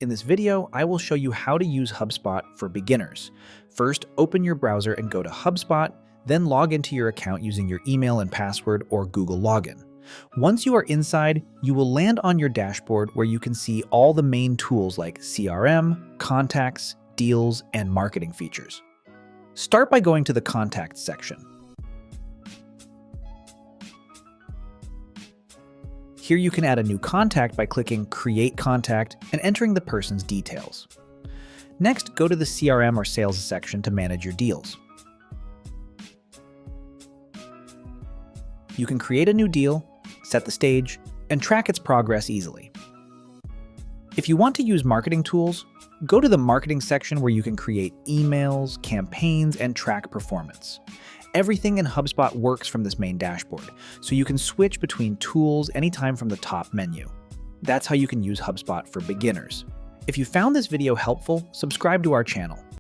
In this video, I will show you how to use HubSpot for beginners. First, open your browser and go to HubSpot, then log into your account using your email and password or Google login. Once you are inside, you will land on your dashboard where you can see all the main tools like CRM, contacts, deals, and marketing features. Start by going to the Contacts section. Here you can add a new contact by clicking Create Contact and entering the person's details. Next, go to the CRM or Sales section to manage your deals. You can create a new deal, set the stage, and track its progress easily. If you want to use marketing tools, go to the Marketing section where you can create emails, campaigns, and track performance. Everything in HubSpot works from this main dashboard, so you can switch between tools anytime from the top menu. That's how you can use HubSpot for beginners. If you found this video helpful, subscribe to our channel.